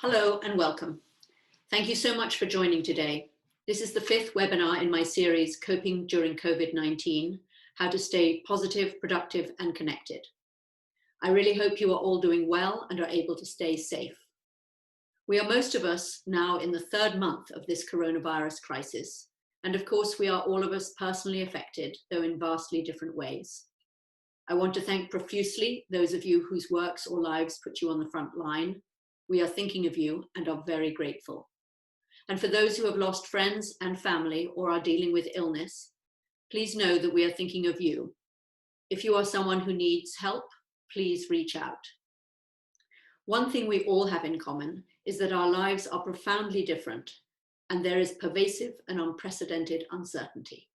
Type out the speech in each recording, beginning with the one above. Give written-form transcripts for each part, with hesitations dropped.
Hello and welcome. Thank you so much for joining today. This is the fifth webinar in my series, Coping During COVID-19, How to Stay Positive, Productive and Connected. I really hope you are all doing well and are able to stay safe. We are most of us now in the third month of this coronavirus crisis. And of course, we are all of us personally affected, though in vastly different ways. I want to thank profusely those of you whose works or lives put you on the front line. We are thinking of you and are very grateful. And for those who have lost friends and family or are dealing with illness, please know that we are thinking of you. If you are someone who needs help, please reach out. One thing we all have in common is that our lives are profoundly different and there is pervasive and unprecedented uncertainty.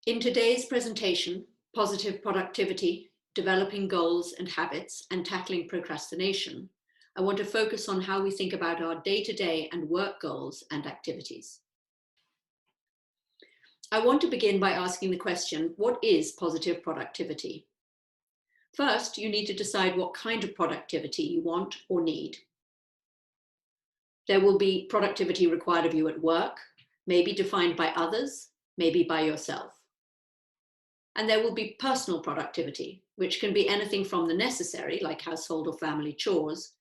In today's presentation, Positive Productivity, Developing Goals and Habits, and Tackling Procrastination, I want to focus on how we think about our day-to-day and work goals and activities. I want to begin by asking the question, what is positive productivity? First, you need to decide what kind of productivity you want or need. There will be productivity required of you at work, maybe defined by others, maybe by yourself. And there will be personal productivity, which can be anything from the necessary, like household or family chores,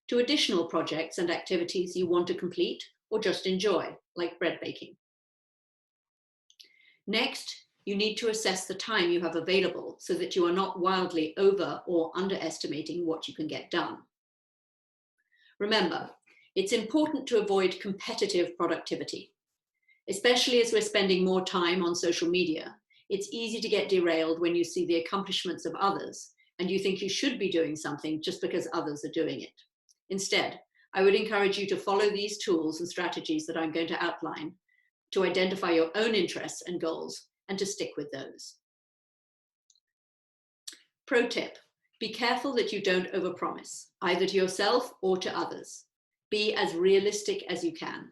to additional projects and activities you want to complete or just enjoy, like bread baking. Next, you need to assess the time you have available so that you are not wildly over or underestimating what you can get done. Remember, it's important to avoid competitive productivity, especially as we're spending more time on social media. It's easy to get derailed when you see the accomplishments of others and you think you should be doing something just because others are doing it. Instead, I would encourage you to follow these tools and strategies that I'm going to outline to identify your own interests and goals and to stick with those. Pro tip, be careful that you don't overpromise, either to yourself or to others. Be as realistic as you can.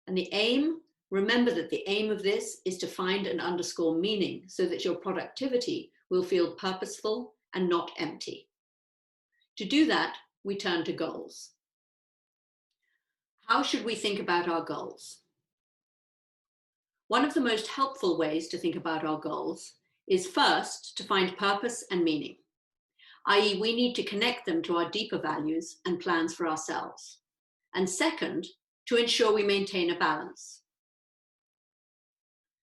And the aim, remember that the aim of this is to find and underscore meaning so that your productivity will feel purposeful and not empty. To do that, we turn to goals. How should we think about our goals? One of the most helpful ways to think about our goals is first to find purpose and meaning, i.e., we need to connect them to our deeper values and plans for ourselves. And second, to ensure we maintain a balance.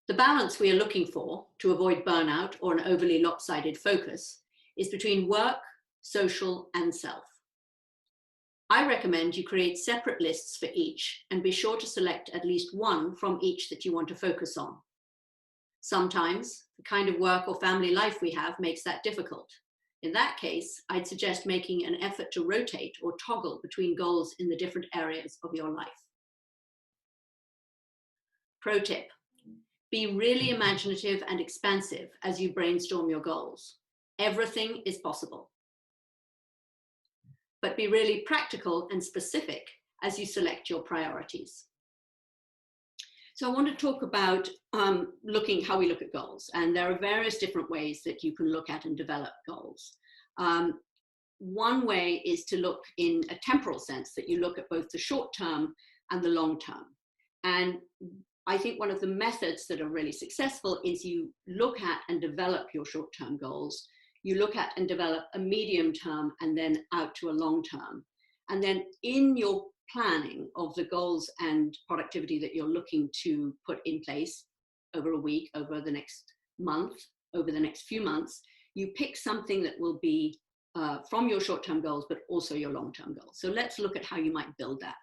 The balance we are looking for to avoid burnout or an overly lopsided focus is between work, social, and self. I recommend you create separate lists for each and be sure to select at least one from each that you want to focus on. Sometimes the kind of work or family life we have makes that difficult. In that case, I'd suggest making an effort to rotate or toggle between goals in the different areas of your life. Pro tip, be really imaginative and expansive as you brainstorm your goals. Everything is possible. But be really practical and specific as you select your priorities. So I want to talk about how we look at goals. And there are various different ways that you can look at and develop goals. One way is to look in a temporal sense, that you look at both the short term and the long term. And I think one of the methods that are really successful is you look at and develop your short-term goals. You look at and develop a medium term and then out to a long term. And then in your planning of the goals and productivity that you're looking to put in place over a week, over the next month, over the next few months, you pick something that will be from your short-term goals, but also your long-term goals. So let's look at how you might build that.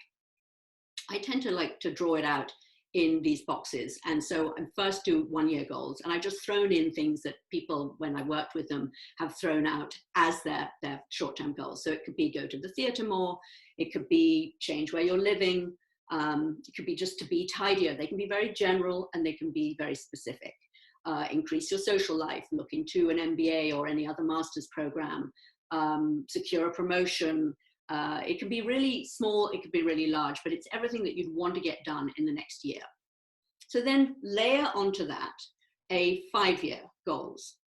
I tend to like to draw it out in these boxes. And so I first do 1-year goals, and I've just thrown in things that people, when I worked with them, have thrown out as their short-term goals. So it could be go to the theatre more, it could be change where you're living, it could be just to be tidier. They can be very general and they can be very specific. Increase your social life, look into an MBA or any other master's program, secure a promotion. It can be really small, it could be really large, but it's everything that you'd want to get done in the next year. So then layer onto that a 5-year goals.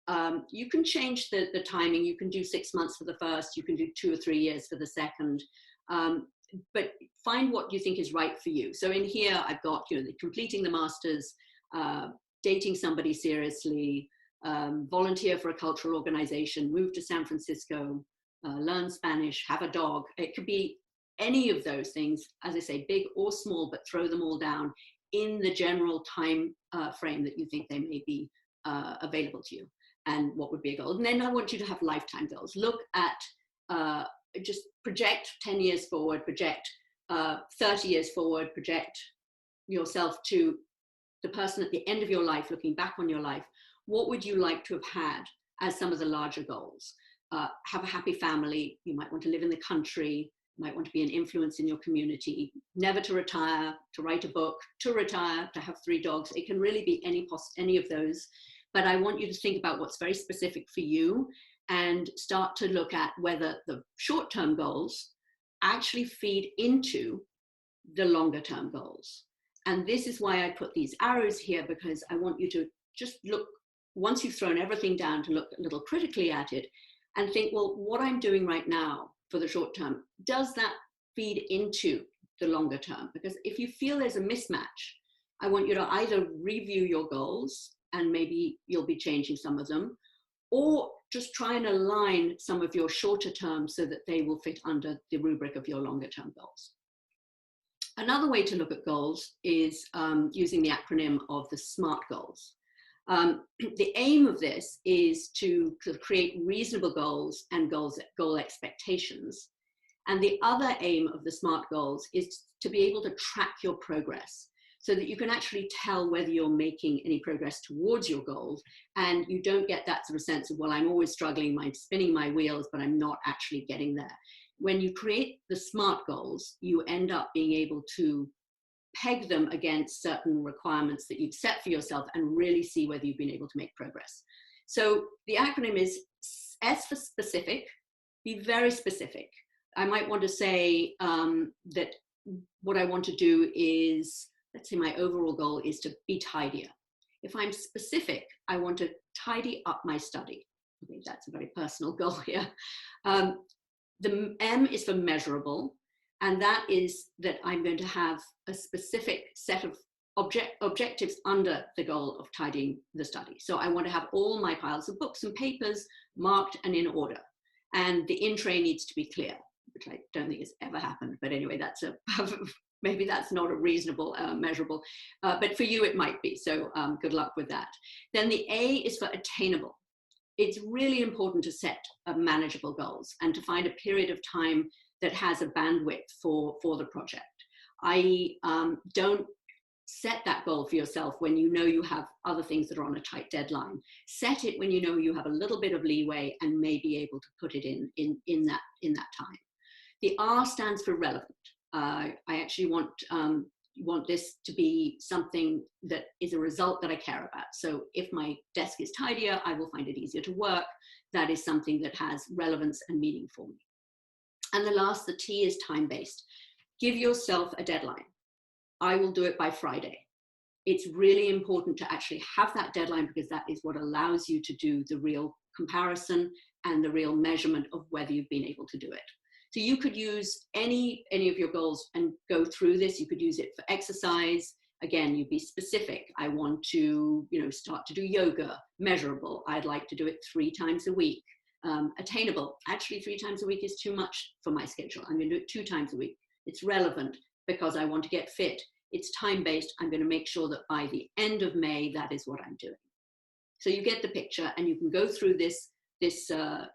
You can change the timing. You can do 6 months for the first, you can do 2 or 3 years for the second, but find what you think is right for you. So in here, I've got, completing the master's, dating somebody seriously, volunteer for a cultural organization, move to San Francisco, learn Spanish, have a dog. It could be any of those things, as I say, big or small, but throw them all down in the general time frame that you think they may be available to you, and what would be a goal. And then I want you to have lifetime goals. Look at, just project 10 years forward, project 30 years forward, project yourself to the person at the end of your life, looking back on your life. What would you like to have had as some of the larger goals? Have a happy family. You might want to live in the country. You might want to be an influence in your community. Never to retire, to write a book, to retire, to have 3 dogs. It can really be any of those. But I want you to think about what's very specific for you and start to look at whether the short-term goals actually feed into the longer-term goals. And this is why I put these arrows here, because I want you to just look, once you've thrown everything down, to look a little critically at it and think, well, what I'm doing right now for the short term, does that feed into the longer term? Because if you feel there's a mismatch, I want you to either review your goals, and maybe you'll be changing some of them, or just try and align some of your shorter terms so that they will fit under the rubric of your longer term goals. Another way to look at goals is using the acronym of the SMART goals. The aim of this is to create reasonable goals and goal expectations. And the other aim of the SMART goals is to be able to track your progress, so that you can actually tell whether you're making any progress towards your goals, and you don't get that sort of sense of, well, I'm always struggling, I'm spinning my wheels, but I'm not actually getting there. When you create the SMART goals, you end up being able to peg them against certain requirements that you've set for yourself and really see whether you've been able to make progress. So the acronym is S for specific. Be very specific. I might want to say that what I want to do is, let's say my overall goal is to be tidier. If I'm specific, I want to tidy up my study. Okay, that's a very personal goal here. The M is for measurable, and that is that I'm going to have a specific set of objectives under the goal of tidying the study. So I want to have all my piles of books and papers marked and in order. And the in-tray needs to be clear, which I don't think has ever happened. But anyway, that's maybe that's not a reasonable measurable, but for you it might be. So good luck with that. Then the A is for attainable. It's really important to set manageable goals and to find a period of time that has a bandwidth for the project. Don't set that goal for yourself when you know you have other things that are on a tight deadline. Set it when you know you have a little bit of leeway and may be able to put it in that time. The R stands for relevant. I actually want this to be something that is a result that I care about. So if my desk is tidier, I will find it easier to work. That is something that has relevance and meaning for me. And the last, the T, is time-based. Give yourself a deadline. I will do it by Friday. It's really important to actually have that deadline, because that is what allows you to do the real comparison and the real measurement of whether you've been able to do it. So you could use any of your goals and go through this. You could use it for exercise. Again, you'd be specific. I want to, start to do yoga. Measurable. I'd like to do it 3 times a week. Attainable. Actually, 3 times a week is too much for my schedule. I'm going to do it 2 times a week. It's relevant because I want to get fit. It's time-based. I'm going to make sure that by the end of May, that is what I'm doing. So you get the picture, and you can go through this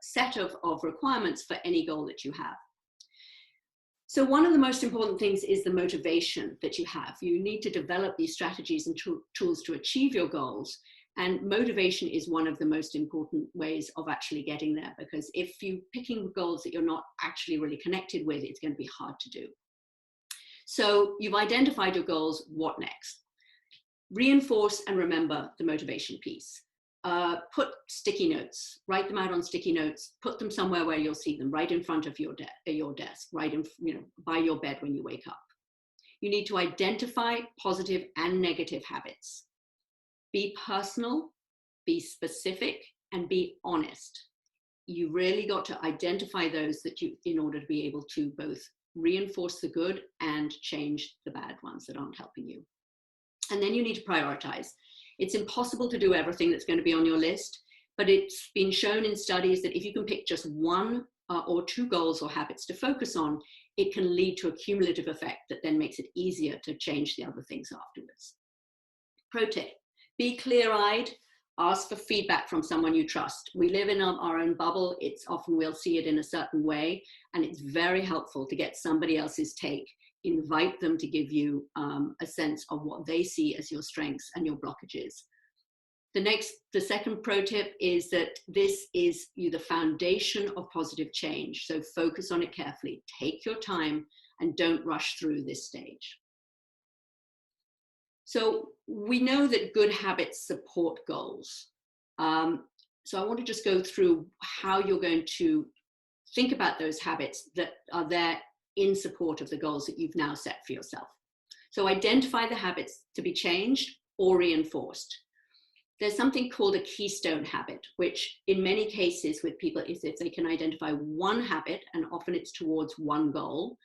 set of requirements for any goal that you have. So one of the most important things is the motivation that you have. You need to develop these strategies and tools to achieve your goals. And motivation is one of the most important ways of actually getting there, because if you're picking goals that you're not actually really connected with, it's going to be hard to do. So you've identified your goals. What next? Reinforce and remember the motivation piece. Put sticky notes, write them out on sticky notes, put them somewhere where you'll see them, right in front of your desk, right in, by your bed when you wake up. You need to identify positive and negative habits. Be personal, be specific, and be honest. You really got to identify those that you, in order to be able to both reinforce the good and change the bad ones that aren't helping you. And then you need to prioritize. It's impossible to do everything that's going to be on your list, but it's been shown in studies that if you can pick just one or two goals or habits to focus on, it can lead to a cumulative effect that then makes it easier to change the other things afterwards. Pro tip, be clear-eyed, ask for feedback from someone you trust. We live in our own bubble. It's often we'll see it in a certain way, and it's very helpful to get somebody else's take. Invite them to give you a sense of what they see as your strengths and your blockages. The second pro tip is that this is the foundation of positive change. So focus on it carefully, take your time, and don't rush through this stage. So we know that good habits support goals. So I want to just go through how you're going to think about those habits that are there in support of the goals that you've now set for yourself. So identify the habits to be changed or reinforced. There's something called a keystone habit, which in many cases with people is if they can identify one habit, and often it's towards one goal.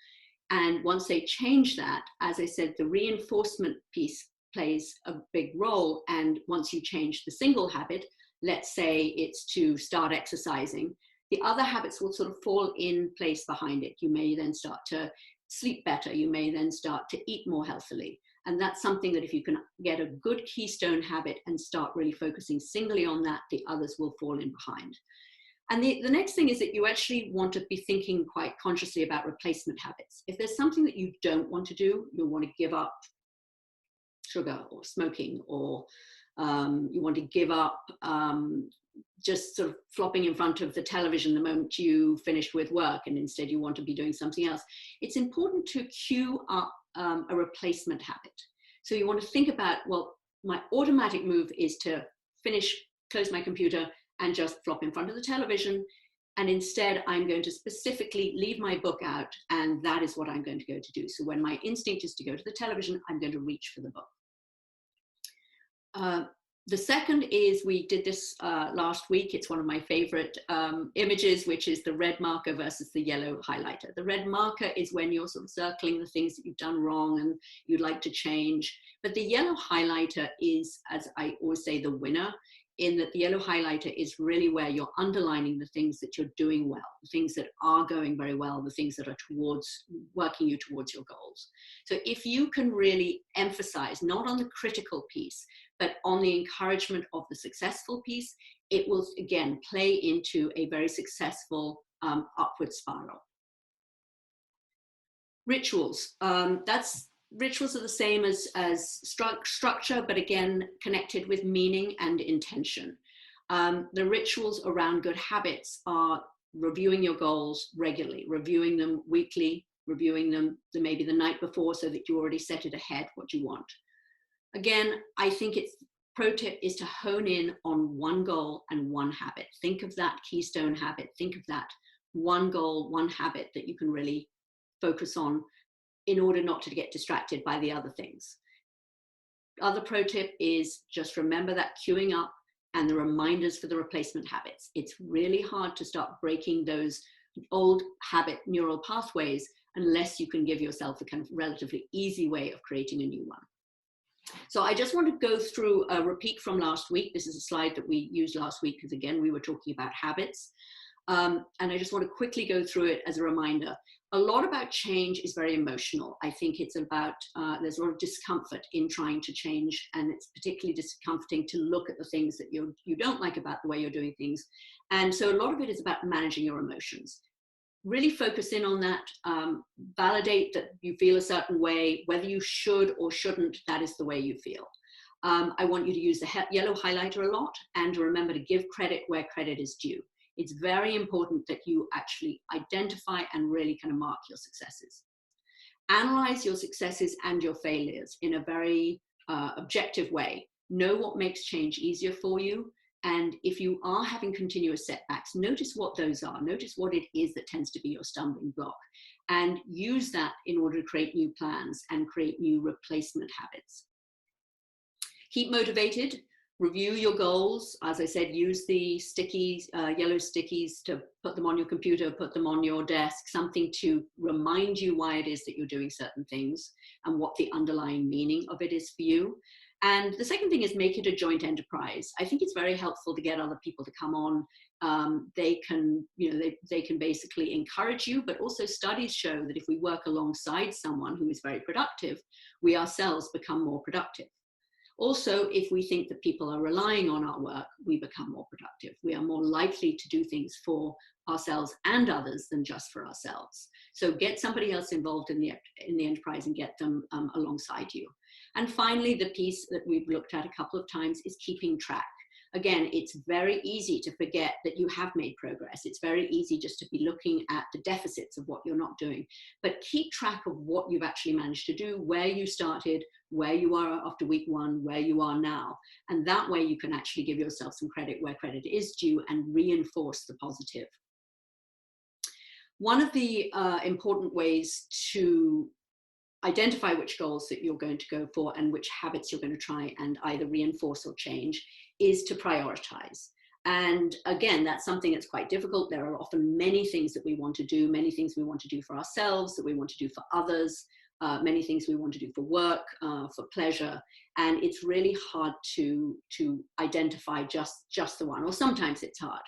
And once they change that, as I said, the reinforcement piece plays a big role. And once you change the single habit, let's say it's to start exercising, the other habits will sort of fall in place behind it. You may then start to sleep better. You may then start to eat more healthily. And that's something that if you can get a good keystone habit and start really focusing singly on that, the others will fall in behind. And the next thing is that you actually want to be thinking quite consciously about replacement habits. If there's something that you don't want to do, you want to give up sugar or smoking, or you want to give up just sort of flopping in front of the television the moment you finished with work, and instead you want to be doing something else, it's important to cue up a replacement habit. So you want to think about, well, my automatic move is to close my computer and just flop in front of the television. And instead I'm going to specifically leave my book out, and that is what I'm going to go to do. So when my instinct is to go to the television, I'm going to reach for the book. The second is, we did this last week. It's one of my favorite images, which is the red marker versus the yellow highlighter. The red marker is when you're sort of circling the things that you've done wrong and you'd like to change. But the yellow highlighter is, as I always say, the winner, in that the yellow highlighter is really where you're underlining the things that you're doing well, the things that are going very well, the things that are working you towards your goals. So if you can really emphasize not on the critical piece, but on the encouragement of the successful piece, it will again play into a very successful upward spiral. Rituals. Rituals are the same as structure, but again, connected with meaning and intention. The rituals around good habits are reviewing your goals regularly, reviewing them weekly, reviewing them maybe the night before so that you already set it ahead what you want. Again, I think pro tip is to hone in on one goal and one habit. Think of that keystone habit. Think of that one goal, one habit that you can really focus on in order not to get distracted by the other things. Other pro tip is just remember that queuing up and the reminders for the replacement habits. It's really hard to start breaking those old habit neural pathways unless you can give yourself a kind of relatively easy way of creating a new one. So I just want to go through a repeat from last week. This is a slide that we used last week because, again, we were talking about habits. And I just want to quickly go through it as a reminder. A lot about change is very emotional. I think it's about, there's a lot of discomfort in trying to change, and it's particularly discomforting to look at the things that you don't like about the way you're doing things. And so a lot of it is about managing your emotions. Really focus in on that, validate that you feel a certain way, whether you should or shouldn't, that is the way you feel. I want you to use the yellow highlighter a lot, and to remember to give credit where credit is due. It's very important that you actually identify and really kind of mark your successes. Analyze your successes and your failures in a very objective way. Know what makes change easier for you. And if you are having continuous setbacks, notice what those are. Notice what it is that tends to be your stumbling block, and use that in order to create new plans and create new replacement habits. Keep motivated. Review your goals. As I said, use the stickies, yellow stickies, to put them on your computer, put them on your desk, something to remind you why it is that you're doing certain things and what the underlying meaning of it is for you. And the second thing is make it a joint enterprise. I think it's very helpful to get other people to come on. They can, they can basically encourage you, but also studies show that if we work alongside someone who is very productive, we ourselves become more productive. Also, if we think that people are relying on our work, we become more productive. We are more likely to do things for ourselves and others than just for ourselves. So get somebody else involved in the enterprise and get them alongside you. And finally, the piece that we've looked at a couple of times is keeping track. Again, it's very easy to forget that you have made progress. It's very easy just to be looking at the deficits of what you're not doing. But keep track of what you've actually managed to do, where you started, where you are after week 1, where you are now. And that way you can actually give yourself some credit where credit is due and reinforce the positive. One of the important ways to identify which goals that you're going to go for and which habits you're going to try and either reinforce or change is to prioritize. And again, that's something that's quite difficult. There are often many things that we want to do, many things we want to do for ourselves, that we want to do for others, many things we want to do for work, for pleasure. And it's really hard to identify just the one, or sometimes it's hard.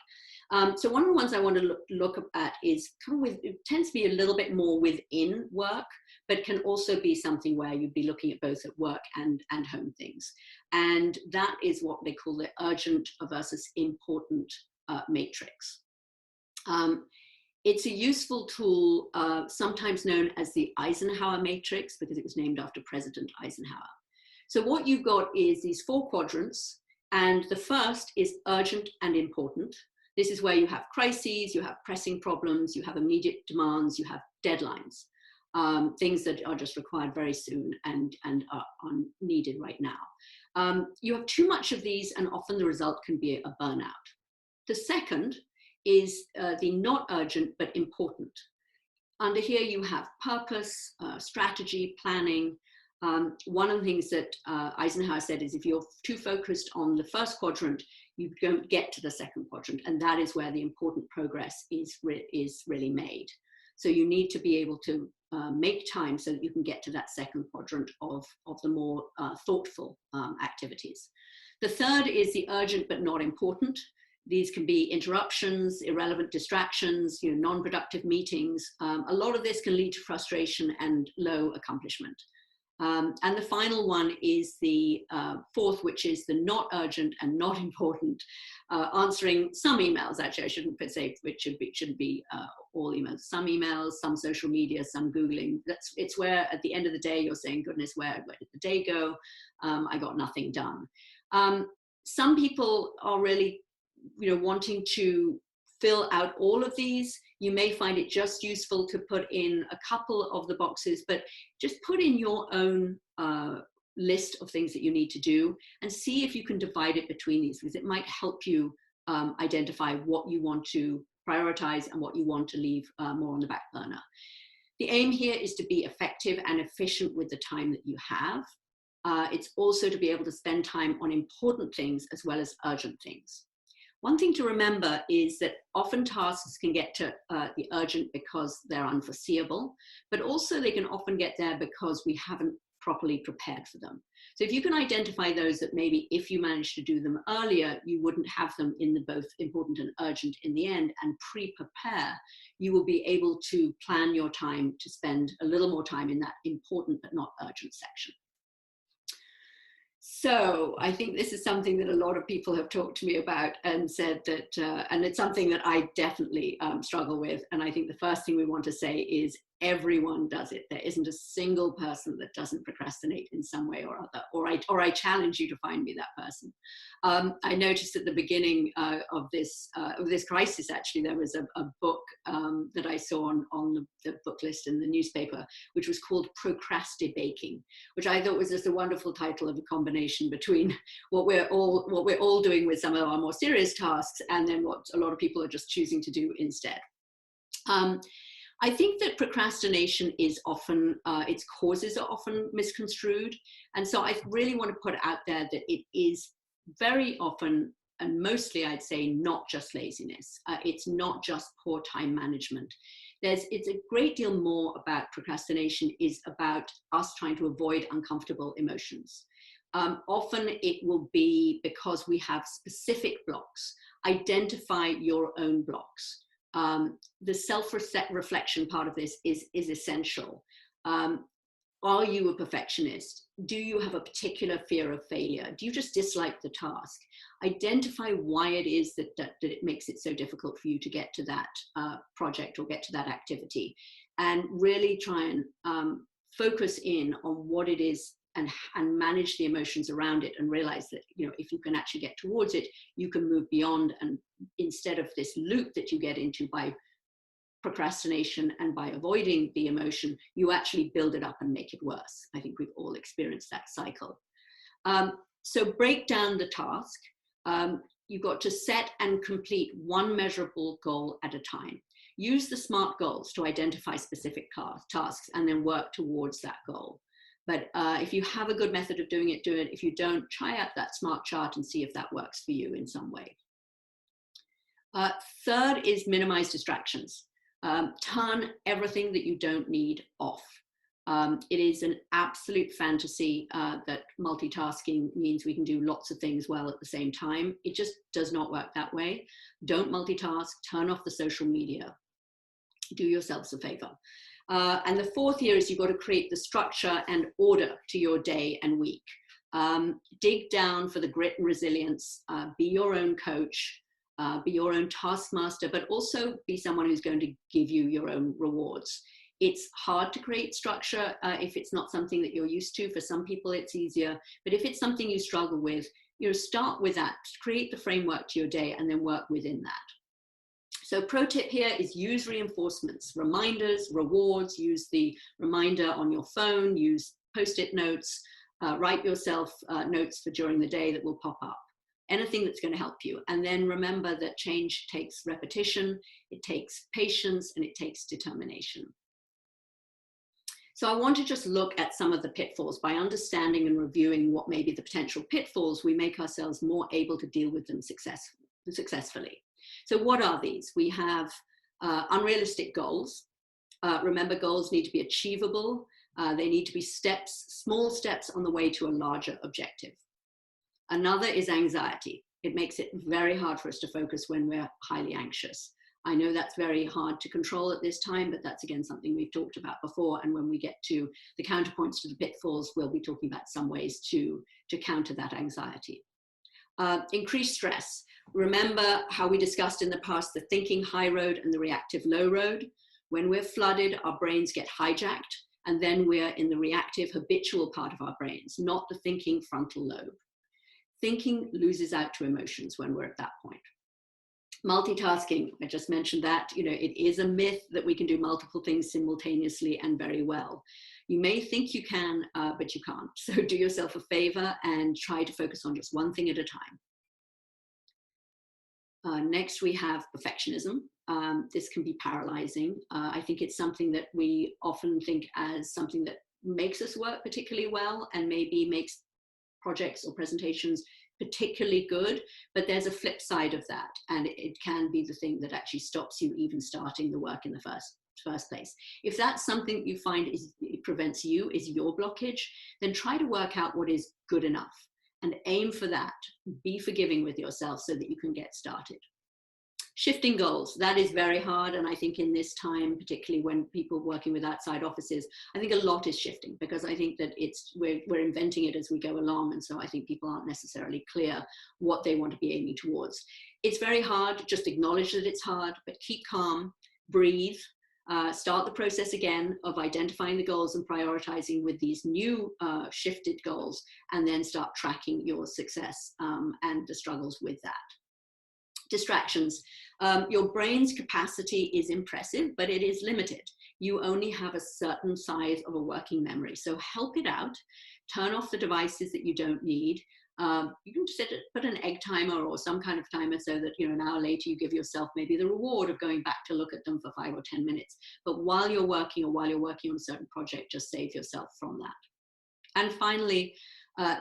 So one of the ones I want to look at is kind of it tends to be a little bit more within work, but can also be something where you'd be looking at both at work and home things. And that is what they call the urgent versus important matrix. It's a useful tool, sometimes known as the Eisenhower matrix, because it was named after President Eisenhower. So what you've got is these 4 quadrants, and the first is urgent and important. This is where you have crises, you have pressing problems, you have immediate demands, you have deadlines, things that are just required very soon and are needed right now. You have too much of these, and often the result can be a burnout. The second is the not urgent but important. Under here you have purpose, strategy, planning. One of the things that Eisenhower said is if you're too focused on the first quadrant, you don't get to the second quadrant, and that is where the important progress is really made. So you need to be able to make time so that you can get to that second quadrant of the more thoughtful activities. The third is the urgent but not important. These can be interruptions, irrelevant distractions, non-productive meetings. A lot of this can lead to frustration and low accomplishment. And the final one is the 4th, which is the not urgent and not important, answering some emails. Actually, I shouldn't say which shouldn't be all emails. Some emails, some social media, some Googling. It's where at the end of the day you're saying, goodness, where did the day go? I got nothing done. Some people are really wanting to fill out all of these. You may find it just useful to put in a couple of the boxes, but just put in your own list of things that you need to do and see if you can divide it between these, because it might help you identify what you want to prioritize and what you want to leave more on the back burner. The aim here is to be effective and efficient with the time that you have. It's also to be able to spend time on important things as well as urgent things. One thing to remember is that often tasks can get to the urgent because they're unforeseeable, but also they can often get there because we haven't properly prepared for them. So if you can identify those that maybe if you managed to do them earlier, you wouldn't have them in the both important and urgent in the end, and pre-prepare, you will be able to plan your time to spend a little more time in that important but not urgent section. So I think this is something that a lot of people have talked to me about and said that, and it's something that I definitely struggle with. And I think the first thing we want to say is everyone does it. There isn't a single person that doesn't procrastinate in some way or other, or I challenge you to find me that person. I noticed at the beginning of this crisis, actually, there was a book that I saw on the book list in the newspaper, which was called Procrastinating, which I thought was just a wonderful title of a combination between what we're all doing with some of our more serious tasks and then what a lot of people are just choosing to do instead. I think that procrastination is often, its causes are often misconstrued. And so I really want to put out there that it is very often, and mostly I'd say, not just laziness. It's not just poor time management. It's a great deal more about procrastination is about us trying to avoid uncomfortable emotions. Often it will be because we have specific blocks. Identify your own blocks. The self-reflection part of this is essential. Are you a perfectionist? Do you have a particular fear of failure? Do you just dislike the task? Identify why it is that it makes it so difficult for you to get to that project or get to that activity, and really try and focus in on what it is and manage the emotions around it, and realize that, you know, if you can actually get towards it, you can move beyond, and instead of this loop that you get into by procrastination and by avoiding the emotion, you actually build it up and make it worse. I think we've all experienced that cycle. So break down the task. You've got to set and complete one measurable goal at a time. Use the SMART goals to identify specific tasks and then work towards that goal. But if you have a good method of doing it, do it. If you don't, try out that SMART chart and see if that works for you in some way. Third is minimize distractions. Turn everything that you don't need off. It is an absolute fantasy that multitasking means we can do lots of things well at the same time. It just does not work that way. Don't multitask. Turn off the social media. Do yourselves a favor. And the fourth here is you've got to create the structure and order to your day and week. Dig down for the grit and resilience. Be your own coach. Be your own taskmaster, but also be someone who's going to give you your own rewards. It's hard to create structure if it's not something that you're used to. For some people, it's easier. But if it's something you struggle with, you know, start with that. Create the framework to your day and then work within that. So pro tip here is use reinforcements, reminders, rewards. Use the reminder on your phone. Use post-it notes. Write yourself notes for during the day that will pop up. Anything that's going to help you. And then remember that change takes repetition, it takes patience, and it takes determination. So I want to just look at some of the pitfalls. By understanding and reviewing what may be the potential pitfalls, we make ourselves more able to deal with them successfully. So what are these? We have unrealistic goals. Remember, goals need to be achievable. They need to be small steps on the way to a larger objective. Another is anxiety. It makes it very hard for us to focus when we're highly anxious. I know that's very hard to control at this time, but that's again something we've talked about before. And when we get to the counterpoints to the pitfalls, we'll be talking about some ways to counter that anxiety. Increased stress. Remember how we discussed in the past the thinking high road and the reactive low road. When we're flooded, our brains get hijacked, and then we're in the reactive habitual part of our brains, not the thinking frontal lobe. Thinking loses out to emotions when we're at that point. Multitasking, I just mentioned that, you know, it is a myth that we can do multiple things simultaneously and very well. You may think you can, but you can't. So do yourself a favor and try to focus on just one thing at a time. Next, we have perfectionism. This can be paralyzing. I think it's something that we often think as something that makes us work particularly well and maybe makes projects or presentations particularly good, but there's a flip side of that, and it can be the thing that actually stops you even starting the work in the first place. If that's something you find it prevents you, is your blockage, then try to work out what is good enough and aim for that. Be forgiving with yourself so that you can get started. Shifting goals, that is very hard. And I think in this time, particularly when people are working with outside offices, I think a lot is shifting, because I think that we're inventing it as we go along. And so I think people aren't necessarily clear what they want to be aiming towards. It's very hard. Just acknowledge that it's hard, but keep calm, breathe, start the process again of identifying the goals and prioritizing with these new shifted goals, and then start tracking your success and the struggles with that. Distractions. Your brain's capacity is impressive, but it is limited. You only have a certain size of a working memory. So help it out. Turn off the devices that you don't need. You can put an egg timer or some kind of timer so that, you know, an hour later you give yourself maybe the reward of going back to look at them for 5 or 10 minutes. But while you're working, or while you're working on a certain project, just save yourself from that. And finally,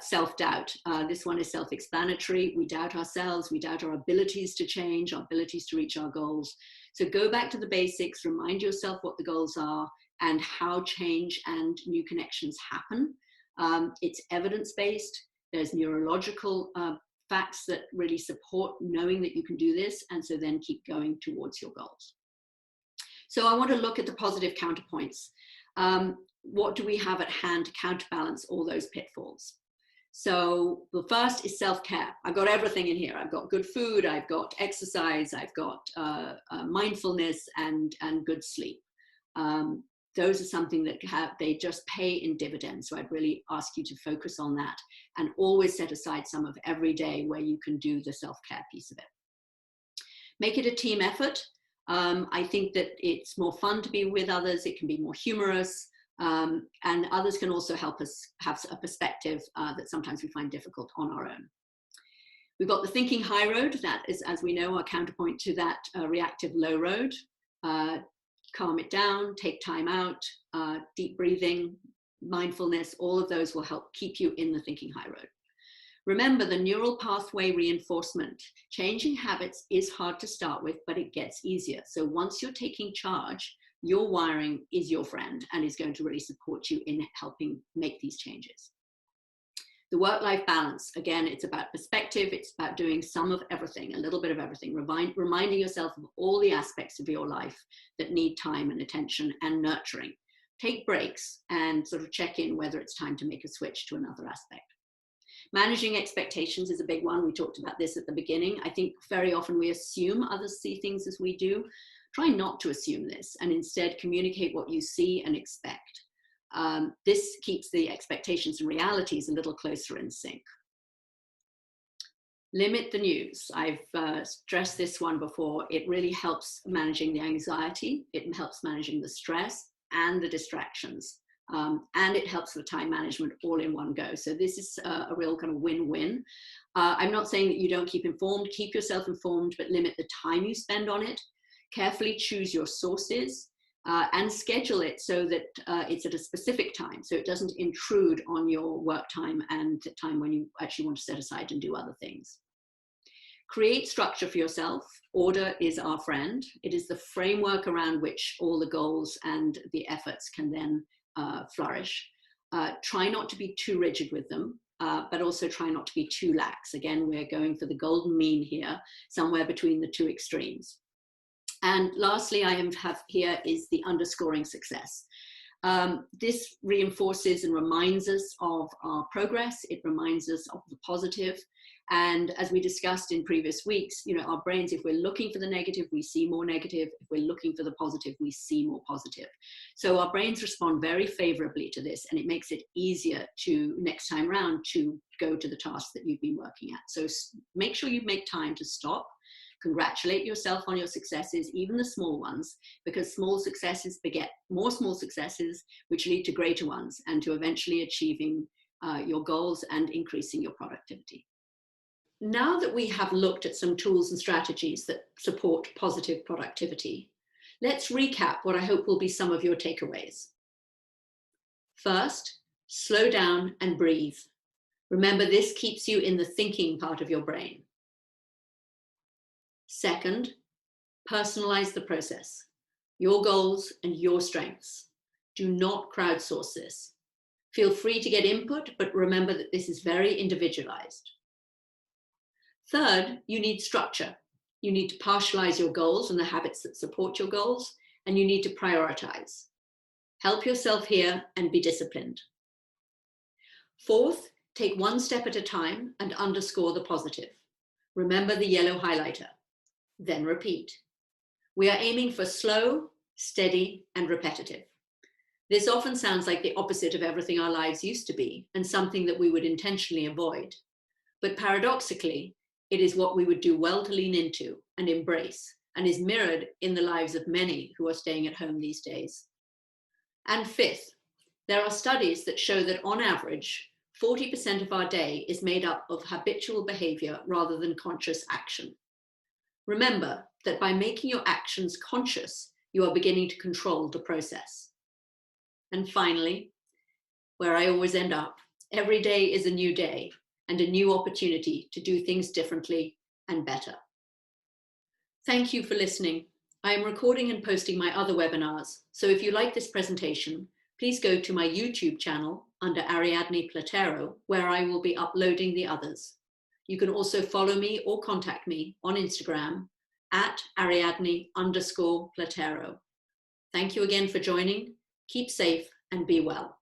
self-doubt. This one is self-explanatory. We doubt ourselves, we doubt our abilities to change, our abilities to reach our goals. So go back to the basics, remind yourself what the goals are and how change and new connections happen. It's evidence-based. There's neurological facts that really support knowing that you can do this, and so then keep going towards your goals. So I want to look at the positive counterpoints. What do we have at hand to counterbalance all those pitfalls? So the first is self-care. I've got everything in here. I've got good food, I've got exercise, I've got mindfulness and good sleep. Those are something that they just pay in dividends. So I'd really ask you to focus on that and always set aside some of every day where you can do the self-care piece of it. Make it a team effort. I think that it's more fun to be with others. It can be more humorous. And others can also help us have a perspective that sometimes we find difficult on our own. We've got the thinking high road. That is, as we know, our counterpoint to that reactive low road. Calm it down, take time out, deep breathing, mindfulness, all of those will help keep you in the thinking high road. Remember the neural pathway reinforcement. Changing habits is hard to start with, but it gets easier. So once you're taking charge, your wiring is your friend and is going to really support you in helping make these changes. The work-life balance, again, it's about perspective, it's about doing some of everything, a little bit of everything, reminding yourself of all the aspects of your life that need time and attention and nurturing. Take breaks and sort of check in whether it's time to make a switch to another aspect. Managing expectations is a big one. We talked about this at the beginning. I think very often we assume others see things as we do. Try not to assume this and instead communicate what you see and expect. This keeps the expectations and realities a little closer in sync. Limit the news. I've stressed this one before. It really helps managing the anxiety. It helps managing the stress and the distractions. And it helps with time management all in one go. So this is a real kind of win-win. I'm not saying that you don't keep informed. Keep yourself informed, but limit the time you spend on it. Carefully choose your sources and schedule it so that it's at a specific time, so it doesn't intrude on your work time and the time when you actually want to set aside and do other things. Create structure for yourself. Order is our friend. It is the framework around which all the goals and the efforts can then flourish. Try not to be too rigid with them, but also try not to be too lax. Again, we're going for the golden mean here, somewhere between the two extremes. And lastly, I have here is the underscoring success. This reinforces and reminds us of our progress. It reminds us of the positive. And as we discussed in previous weeks, you know, our brains, if we're looking for the negative, we see more negative. If we're looking for the positive, we see more positive. So our brains respond very favorably to this, and it makes it easier to next time round to go to the task that you've been working at. So make sure you make time to stop. Congratulate yourself on your successes, even the small ones, because small successes beget more small successes, which lead to greater ones and to eventually achieving your goals and increasing your productivity. Now that we have looked at some tools and strategies that support positive productivity, let's recap what I hope will be some of your takeaways. First, slow down and breathe. Remember, this keeps you in the thinking part of your brain. Second, personalize the process, your goals and your strengths. Do not crowdsource this. Feel free to get input, but remember that this is very individualized. Third, you need structure. You need to partialize your goals and the habits that support your goals, and you need to prioritize. Help yourself here and be disciplined. Fourth, take one step at a time and underscore the positive. Remember the yellow highlighter. Then repeat. We are aiming for slow, steady, and repetitive. This often sounds like the opposite of everything our lives used to be and something that we would intentionally avoid. But paradoxically, it is what we would do well to lean into and embrace, and is mirrored in the lives of many who are staying at home these days. And fifth, there are studies that show that on average, 40% of our day is made up of habitual behavior rather than conscious action. Remember that by making your actions conscious, you are beginning to control the process. And finally, where I always end up, Every day is a new day and a new opportunity to do things differently and better. Thank you for listening. I am recording and posting my other webinars, so if you like this presentation, please go to my YouTube channel under Ariadne Platero, where I will be uploading the others. You can also follow me or contact me on Instagram at Ariadne_Platero. Thank you again for joining. Keep safe and be well.